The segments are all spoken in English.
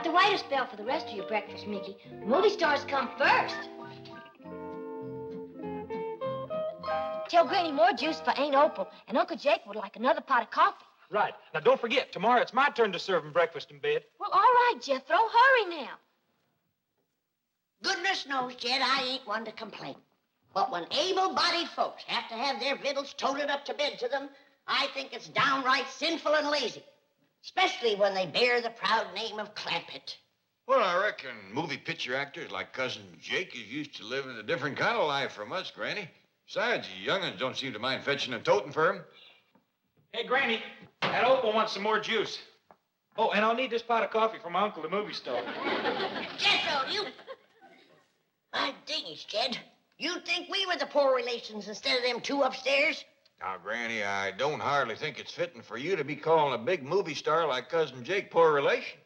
have to wait a spell for the rest of your breakfast, Mickey. Movie stars come first. Tell Granny more juice for Aunt Opal, and Uncle Jake would like another pot of coffee. Right. Now, don't forget, tomorrow it's my turn to serve him breakfast in bed. Well, all right, Jethro. Hurry now. Goodness knows, Jed, I ain't one to complain. But when able-bodied folks have to have their victuals toted up to bed to them, I think it's downright sinful and lazy. Especially when they bear the proud name of Clampett. Well, I reckon movie picture actors like Cousin Jake is used to living a different kind of life from us, Granny. Besides, the young'uns don't seem to mind fetching and toting for him. Hey, Granny, that Opal wants some more juice. Oh, and I'll need this pot of coffee from my uncle, the movie star. Jethro, you... My dingies, Jed. You'd think we were the poor relations instead of them two upstairs? Now, Granny, I don't hardly think it's fitting for you to be calling a big movie star like Cousin Jake poor relation.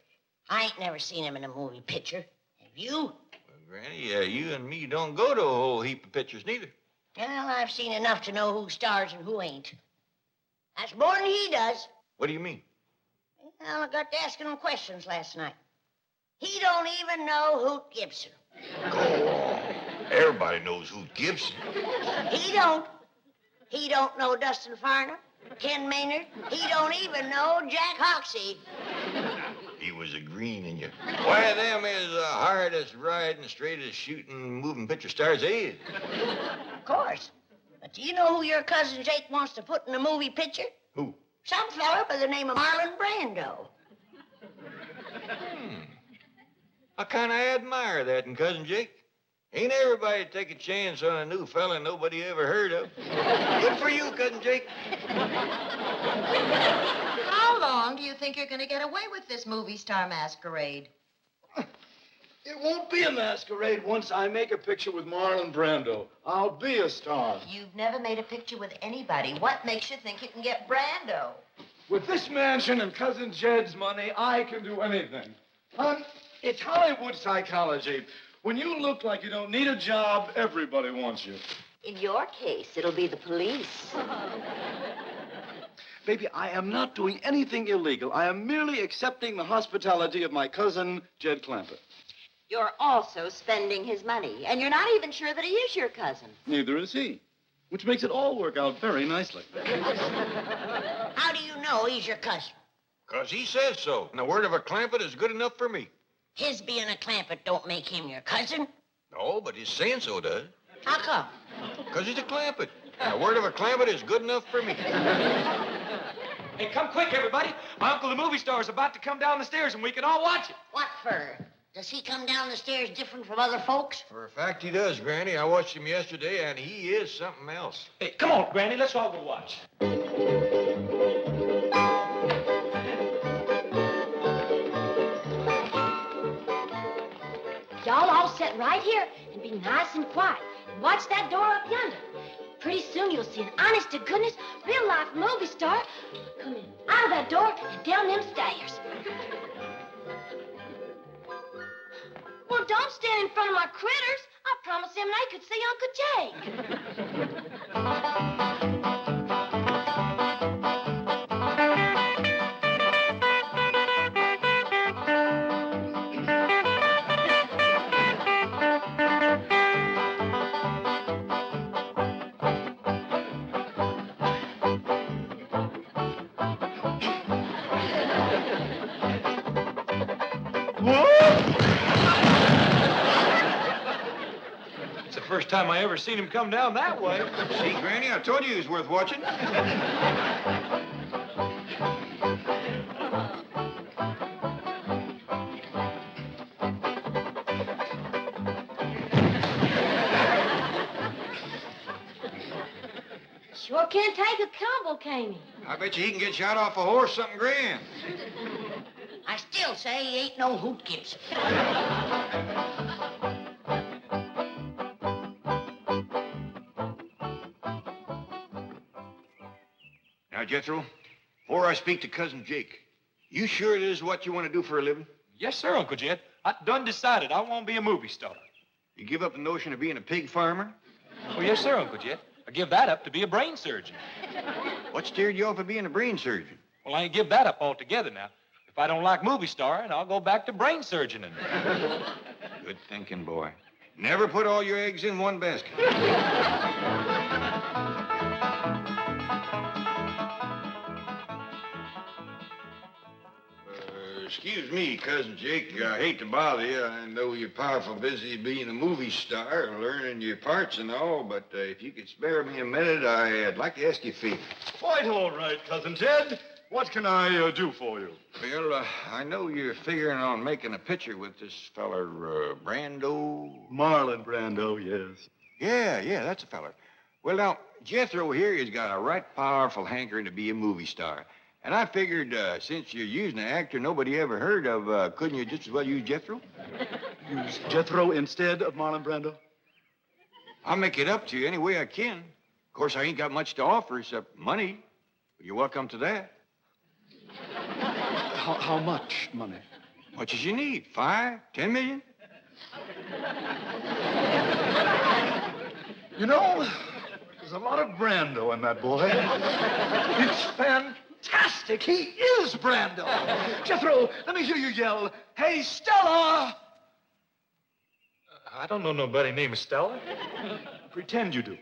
I ain't never seen him in a movie picture. Have you? Well, Granny, you and me don't go to a whole heap of pictures neither. Well, I've seen enough to know who stars and who ain't. That's more than he does. What do you mean? Well, I got to asking him questions last night. He don't even know Hoot Gibson. Go on. Everybody knows Hoot Gibson. He don't. He don't know Dustin Farnham, Ken Maynard. He don't even know Jack Hoxie. He was a green in you. Why, them is the hardest riding, straightest shooting, moving picture stars there is. Of course. But do you know who your cousin Jake wants to put in a movie picture? Who? Some fella by the name of Marlon Brando. I kind of admire that in Cousin Jake. Ain't everybody take a chance on a new fella nobody ever heard of. Good for you, Cousin Jake. How long do you think you're going to get away with this movie star masquerade? It won't be a masquerade once I make a picture with Marlon Brando. I'll be a star. You've never made a picture with anybody. What makes you think you can get Brando? With this mansion and Cousin Jed's money, I can do anything. Hon, it's Hollywood psychology. When you look like you don't need a job, everybody wants you. In your case, it'll be the police. Baby, I am not doing anything illegal. I am merely accepting the hospitality of my cousin, Jed Clampett. You're also spending his money, and you're not even sure that he is your cousin. Neither is he, which makes it all work out very nicely. How do you know he's your cousin? 'Cause he says so. And the word of a Clampett is good enough for me. His being a Clampett don't make him your cousin. No, but his saying so does. How come? 'Cause he's a Clampett. And the word of a Clampett is good enough for me. Hey, come quick, everybody. My uncle, the movie star, is about to come down the stairs, and we can all watch it. What for? Does he come down the stairs different from other folks? For a fact, he does, Granny. I watched him yesterday, and he is something else. Hey, come on, Granny. Let's all go watch. Y'all all sit right here and be nice and quiet. And watch that door up yonder. Pretty soon you'll see an honest-to-goodness, real-life movie star come in out of that door and down them stairs. Well, don't stand in front of my critters. I promised them they could see Uncle Jake. First time I ever seen him come down that way. See, Granny, I told you he was worth watching. Sure can't take a combo, can he? I bet you he can get shot off a horse something grand. I still say he ain't no Hoot Gibson. Now, Jethro, before I speak to Cousin Jake, you sure it is what you want to do for a living? Yes, sir, Uncle Jed. I done decided I want to be a movie star. You give up the notion of being a pig farmer? Oh, yes, sir, Uncle Jed. I give that up to be a brain surgeon. What steered you off of being a brain surgeon? Well, I ain't give that up altogether now. If If I don't like movie starring, I'll go back to brain surgeoning. Good thinking, boy. Never put all your eggs in one basket. Excuse me, Cousin Jake. I hate to bother you. I know you're powerful busy being a movie star, learning your parts and all, but if you could spare me a minute, I'd like to ask you a favor. Quite all right, Cousin Jed. What can I do for you? Well, I know you're figuring on making a picture with this feller, Brando. Marlon Brando, yes. Yeah, that's a feller. Well, now, Jethro here has got a right powerful hankering to be a movie star. And I figured, since you're using an actor nobody ever heard of, couldn't you just as well use Jethro? Use Jethro instead of Marlon Brando? I'll make it up to you any way I can. Of course, I ain't got much to offer except money. But you're welcome to that. How much money? Much as you need. 5, 10 million? You know, there's a lot of Brando in that boy. It's fantastic. He is Brando. Jethro, let me hear you yell, "Hey, Stella!" I don't know nobody named Stella. Pretend you do.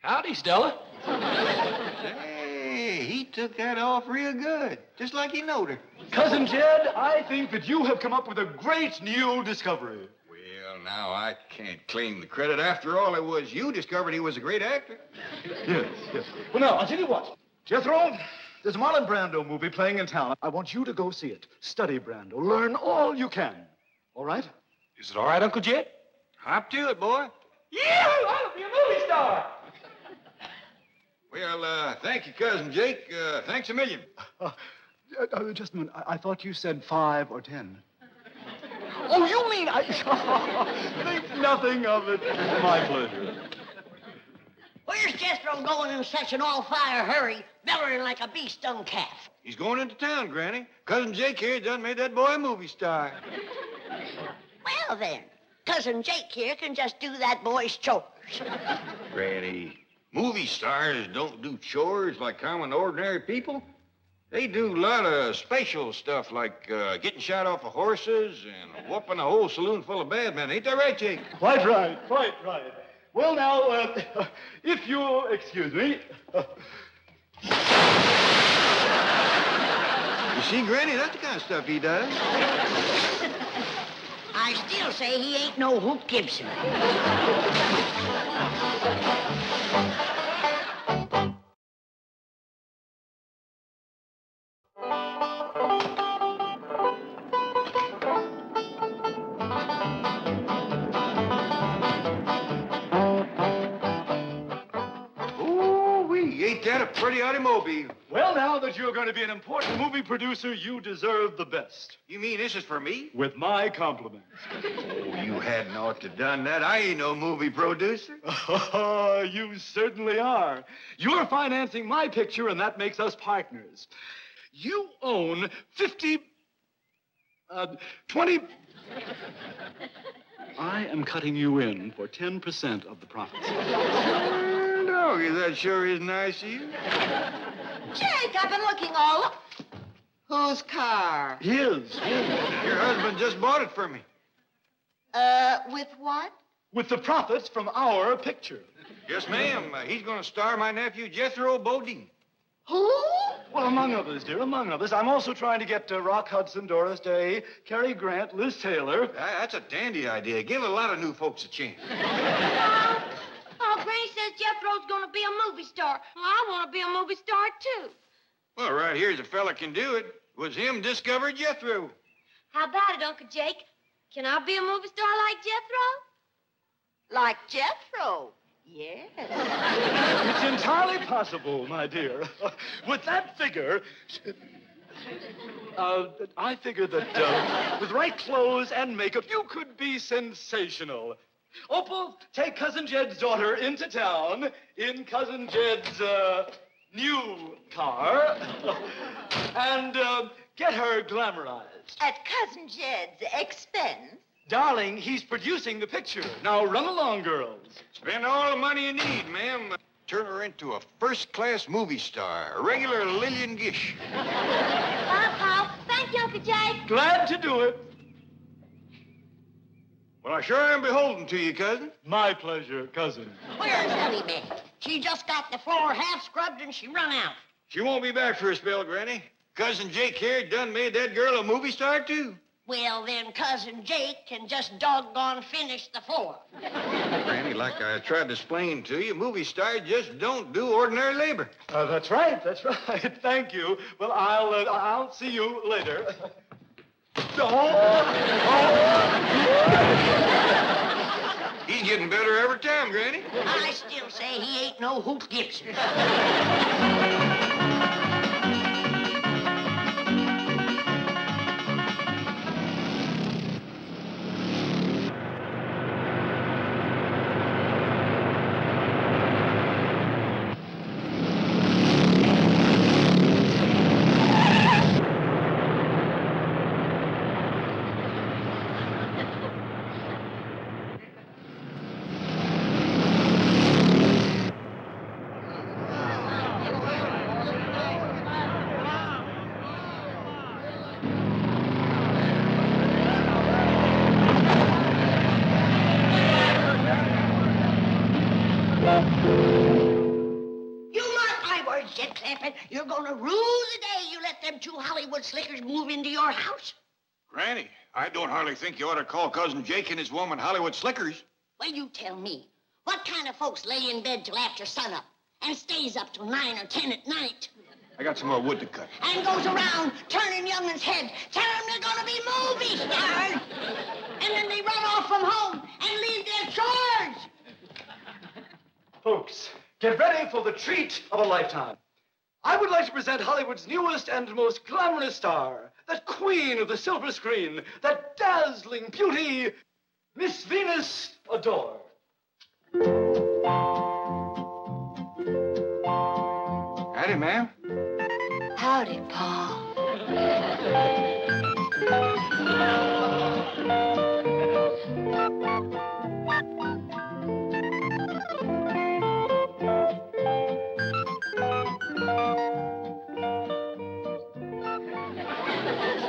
Howdy, Stella. Hey, he took that off real good. Just like he knowed her. Cousin Jed, I think that you have come up with a great new discovery. Well, now, I can't claim the credit. After all, it was you discovered he was a great actor. Yes. Well, now, I'll tell you what. Jethro, there's a Marlon Brando movie playing in town. I want you to go see it. Study Brando. Learn all you can. All right? Is it all right, Uncle Jed? Hop to it, boy. Yeah, I'll be a movie star. Well, thank you, Cousin Jake. Thanks a million. Just a minute. I thought you said 5 or 10. Oh, you mean I... Think nothing of it. My pleasure. Where's Jethro going in such an all-fire hurry, bellowing like a bee-stung calf? He's going into town, Granny. Cousin Jake here done made that boy a movie star. Well, then, Cousin Jake here can just do that boy's chores. Granny, movie stars don't do chores like common, ordinary people. They do a lot of special stuff like getting shot off of horses and whooping a whole saloon full of bad men. Ain't that right, Jake? Quite right. Well, now, if you'll excuse me. You see, Granny, that's the kind of stuff he does. I still say he ain't no Hoot Gibson. Ain't that a pretty automobile? Well, now that you're going to be an important movie producer, you deserve the best. You mean this is for me? With my compliments. Oh, you hadn't ought to done that. I ain't no movie producer. Oh, you certainly are. You're financing my picture, and that makes us partners. You own 20... I am cutting you in for 10% of the profits. Doggy, that sure is nice of you. Jake, I've been looking all up. Whose car? His. Your husband just bought it for me. With what? With the profits from our picture. Yes, ma'am. He's going to star my nephew, Jethro Bodine. Who? Well, among others, dear, among others. I'm also trying to get Rock Hudson, Doris Day, Cary Grant, Liz Taylor. That's a dandy idea. Give a lot of new folks a chance. Oh, Granny says Jethro's gonna be a movie star. Well, I want to be a movie star, too. Well, right here's a fella can do it. It was him discovered Jethro. How about it, Uncle Jake? Can I be a movie star like Jethro? Like Jethro? Yes. It's entirely possible, my dear. With that figure, I figure that with right clothes and makeup, you could be sensational. Opal, take Cousin Jed's daughter into town in Cousin Jed's new car and get her glamorized. At Cousin Jed's expense? Darling, he's producing the picture. Now run along, girls. Spend all the money you need, ma'am. turn her into a first-class movie star, a regular Lillian Gish. Paul. Thank you, Uncle Jake. Glad to do it. Well, I sure am beholden to you, cousin. My pleasure, cousin. Where's Elly been? She just got the floor half scrubbed and she run out. She won't be back for a spell, Granny. Cousin Jake here done made that girl a movie star, too. Well, then Cousin Jake can just doggone finish the floor. Granny, like I tried to explain to you, movie stars just don't do ordinary labor. That's right. Thank you. Well, I'll see you later. He's getting better every time, Granny. I still say he ain't no Hoot Gibson. Clampett, you're gonna rue the day you let them two Hollywood slickers move into your house. Granny, I don't hardly think you ought to call Cousin Jake and his woman Hollywood slickers. Well, you tell me. What kind of folks lay in bed till after sunup and stays up till 9 or 10 at night? I got some more wood to cut. And goes around turning young'uns' heads, telling them they're gonna be movie stars. And then they run off from home and leave their chores. Folks, get ready for the treat of a lifetime. I would like to present Hollywood's newest and most glamorous star, that queen of the silver screen, that dazzling beauty, Miss Venus Adore. Howdy, ma'am. Howdy, Paul.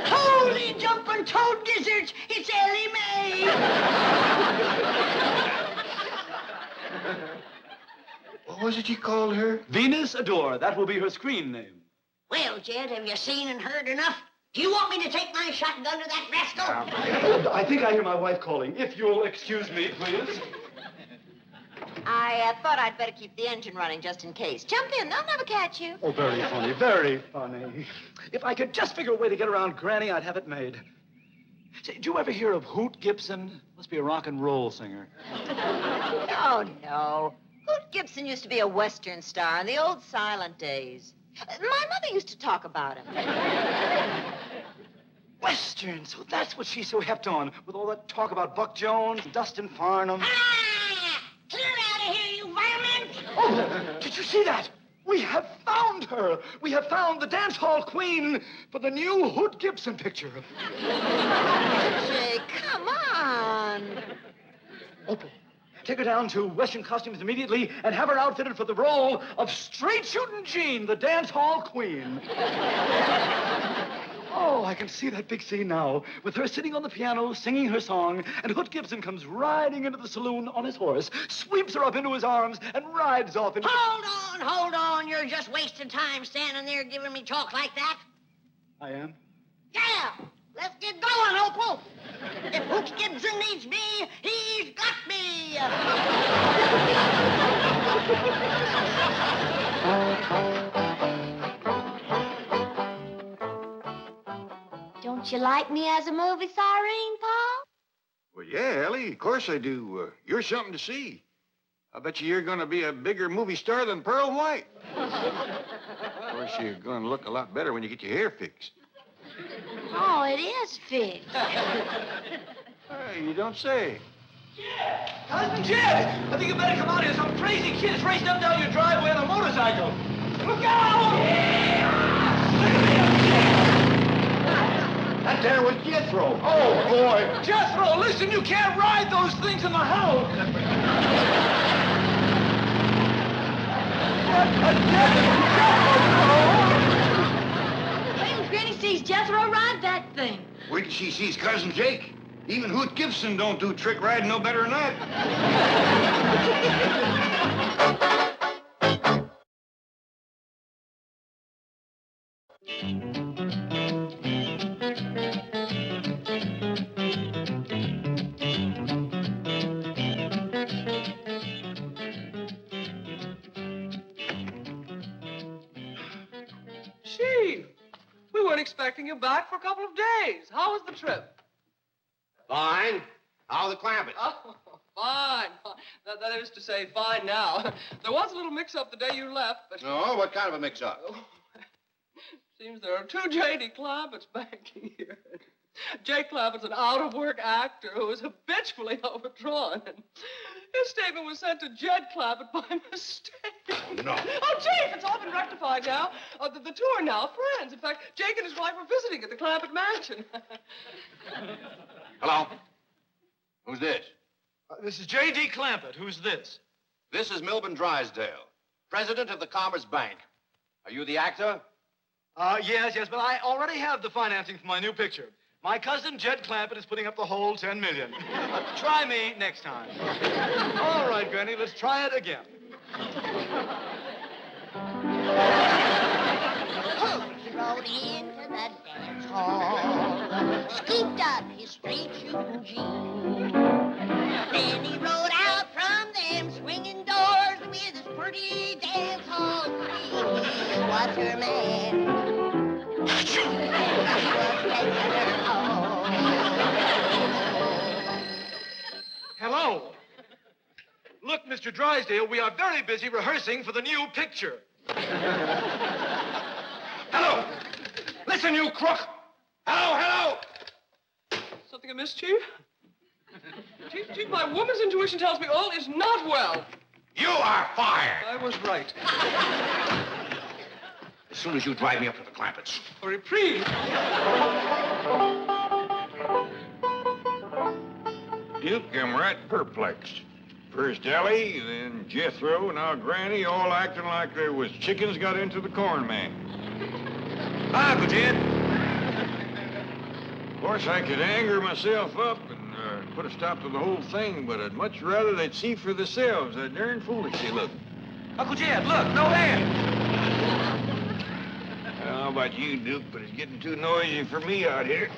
Holy jumping toad gizzards, it's Elly Mae. What was it you called her? Venus Adore. That will be her screen name. Well, Jed, have you seen and heard enough? Do you want me to take my shotgun to that rascal? Oh, I think I hear my wife calling. If you'll excuse me, please. I thought I'd better keep the engine running just in case. Jump in. They'll never catch you. Oh, very funny, very funny. If I could just figure a way to get around Granny, I'd have it made. Say, did you ever hear of Hoot Gibson? Must be a rock and roll singer. Oh, no. Hoot Gibson used to be a Western star in the old silent days. My mother used to talk about him. Western, so that's what she's so hepped on, with all that talk about Buck Jones, Dustin Farnham. Ah! Clear out of here, you varmint! Oh, did you see that? We have found her. We have found the dance hall queen for the new Hoot Gibson picture. Jay, come on. Opal, take her down to Western Costumes immediately and have her outfitted for the role of Straight Shootin' Jean, the dance hall queen. Oh, I can see that big scene now, with her sitting on the piano, singing her song, and Hoot Gibson comes riding into the saloon on his horse, sweeps her up into his arms, and rides off into... Hold on. You're just wasting time standing there giving me talk like that. I am? Yeah, let's get going, Opal. If Hoot Gibson needs me, he's got me. Don't you like me as a movie siren, Paul? Well, yeah, Elly, of course I do. You're something to see. I bet you're going to be a bigger movie star than Pearl White. Of course, you're going to look a lot better when you get your hair fixed. Oh, it is fixed. Hey, you don't say. Cousin Jed, I think you better come out here. Some crazy kid's racing up down your driveway on a motorcycle. Look out! That there was Jethro. Oh, boy. Jethro, listen, you can't ride those things in the house. Wait till Granny sees Jethro ride that thing. Wait till she sees Cousin Jake. Even Hoot Gibson don't do trick riding no better than that. Chief, we weren't expecting you back for a couple of days. How was the trip? Fine. How are the Clampetts? Oh, fine. That is to say, fine now. There was a little mix-up the day you left, but... No, what kind of a mix-up? Seems there are two J.D. Clampetts banking here. Jake Clampett's an out-of-work actor who is habitually overdrawn. His statement was sent to Jed Clampett by mistake. No. Oh, Jake, it's all been rectified now. The two are now friends. In fact, Jake and his wife are visiting at the Clampett mansion. Hello? Who's this? This is J.D. Clampett. Who's this? This is Milburn Drysdale, president of the Commerce Bank. Are you the actor? Yes, but I already have the financing for my new picture. My cousin, Jed Clampett, is putting up the whole $10 million. Try me next time. All right, Granny, let's try it again. He rode into the dance hall, scooped up his straight shooting jeans. Then he rode out from them swinging doors with his pretty dance hall queen. He was her man. He was taking her home. Hello. Look, Mr. Drysdale, we are very busy rehearsing for the new picture. Hello! Listen, you crook! Hello! Something amiss, Chief? Chief, my woman's intuition tells me all is not well. You are fired! I was right. As soon as you drive me up to the Clampetts. A reprieve. Duke, I'm right perplexed. First Elly, then Jethro, now Granny, all acting like there was chickens got into the corn man. Hi, Uncle Jed. Of course, I could anger myself up and put a stop to the whole thing, but I'd much rather they'd see for themselves how darn foolish they look. Uncle Jed, look, no hand. I don't know about you, Duke, but it's getting too noisy for me out here.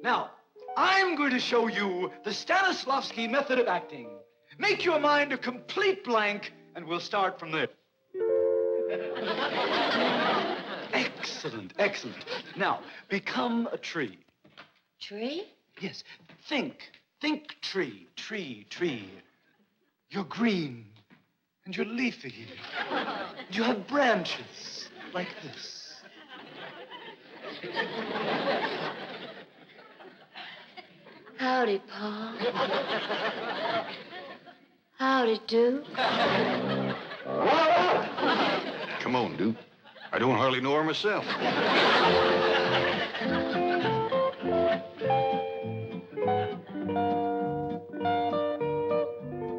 Now, I'm going to show you the Stanislavski method of acting. Make your mind a complete blank, and we'll start from there. Excellent. Now, become a tree. Tree? Yes, think tree. You're green, and you're leafy. You have branches like this. Howdy, Pa. Howdy, Duke. Come on, Duke. I don't hardly know her myself.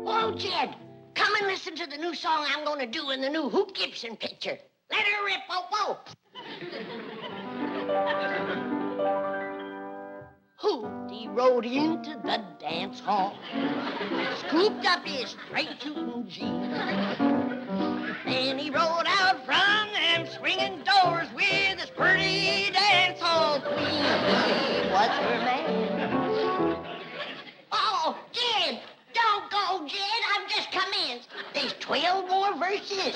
Oh, Jed, come and listen to the new song I'm going to do in the new Hoot Gibson picture. Let her rip, Opal. Hoot, he rode into the dance hall, scooped up his straight shooting jeans. Then he rode out from them swinging doors with his pretty dance hall queen. He was her man. Oh, Jed, don't go, Jed. I've just come in. There's 12 more verses.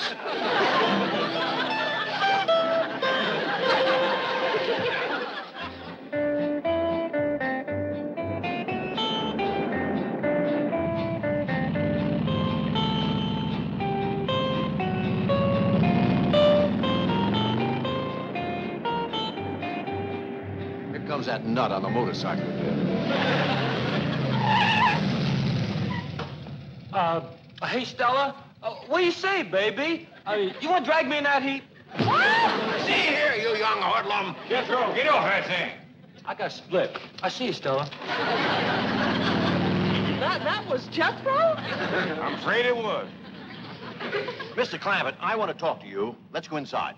Here comes that nut on the motorcycle again. Hey, Stella, what do you say, baby? You want to drag me in that heap? See here, you young hoodlum. Jethro, get off that thing. I got split. I see you, Stella. That was Jethro? I'm afraid it was. Mr. Clampett, I want to talk to you. Let's go inside.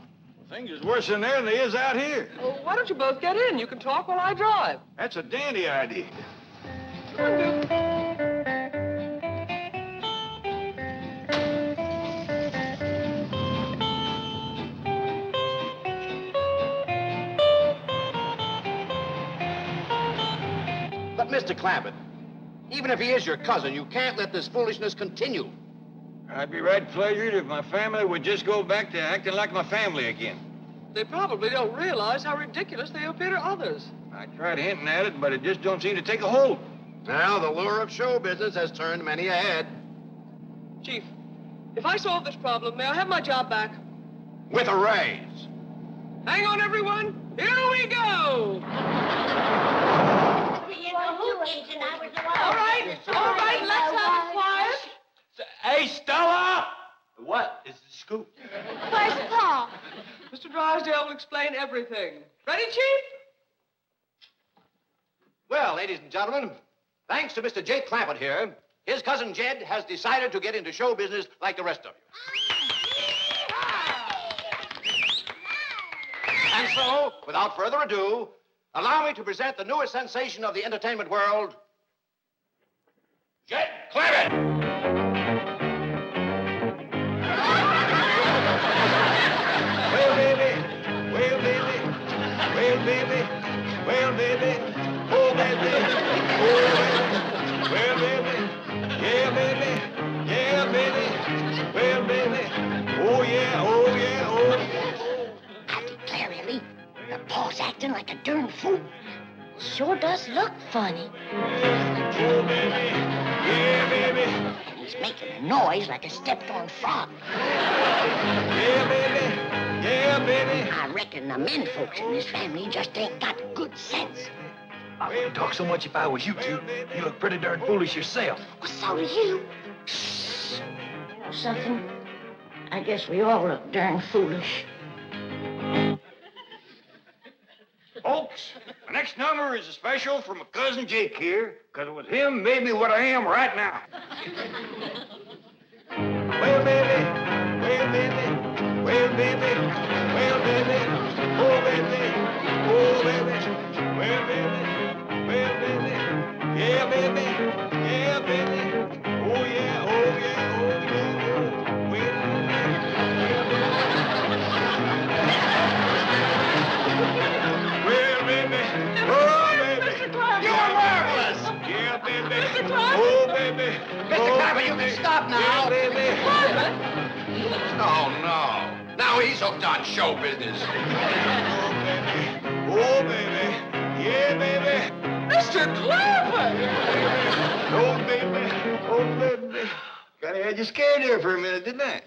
Things is worse in there than they is out here. Well, why don't you both get in? You can talk while I drive. That's a dandy idea. But, Mr. Clampett, even if he is your cousin, you can't let this foolishness continue. I'd be right pleasured if my family would just go back to acting like my family again. They probably don't realize how ridiculous they appear to others. I tried hinting at it, but it just don't seem to take a hold. Now, the lure of show business has turned many a head. Chief, if I solve this problem, may I have my job back? With a raise. Hang on, everyone. Here we go. All right, let's have it quiet. Hey, Stella! What is the scoop? Where's Paul? Mr. Drysdale will explain everything. Ready, Chief? Well, ladies and gentlemen, thanks to Mr. Jake Clampett here, his cousin Jed has decided to get into show business like the rest of you. And so, without further ado, allow me to present the newest sensation of the entertainment world, Jed Clampett! Well, baby, well, baby, well, baby, well, baby, oh, baby, oh, baby, well, baby, yeah, baby, yeah, baby, well, baby, oh, yeah, oh, yeah, oh, yeah. I declare, Elly, the Paul's acting like a darn fool. Sure does look funny. Oh, baby, yeah, baby, And he's making a noise like a stepped-on frog. yeah, baby, yeah, baby. I reckon the men folks in this family just ain't got good sense. I wouldn't talk so much if I was you two. You look pretty darn foolish yourself. Well, so do you. You know something? I guess we all look darn foolish. Folks, the next number is a special from my cousin Jake here, because it was him made me what I am right now. Well, baby, well, baby, well, baby, well, baby, oh, baby, oh, baby, well, baby, well, baby, yeah, baby, yeah, baby, oh, yeah, oh, yeah, oh, yeah, oh, well, yeah, baby. Oh, baby. Mr. Clampett, you can stop now. Yeah, baby. Oh, no. Now he's hooked on show business. Oh, baby. Yeah, baby. Mr. Clampett! Oh, baby. Oh, baby. Kind of had you scared there for a minute, didn't I?